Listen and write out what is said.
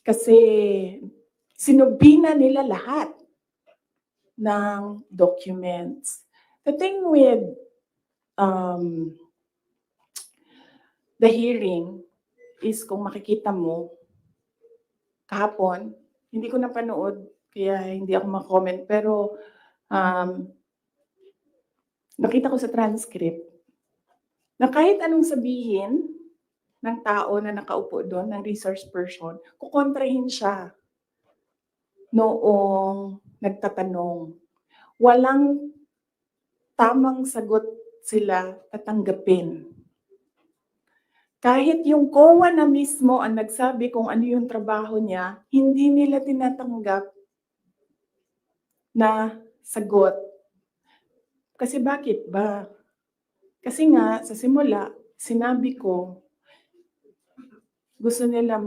Kasi sinubina nila lahat ng documents. The thing with the hearing is kung makikita mo, kahapon, hindi ko napanood kaya hindi ako ma-comment pero nakita ko sa transcript na kahit anong sabihin ng tao na nakaupo doon, ng resource person, kukontrahin siya noong nagtatanong. Walang tamang sagot sila tatanggapin. Kahit yung COA na mismo ang nagsabi kung ano yung trabaho niya, hindi nila tinatanggap na sagot. Kasi bakit ba? Kasi nga, sa simula, sinabi ko, gusto nila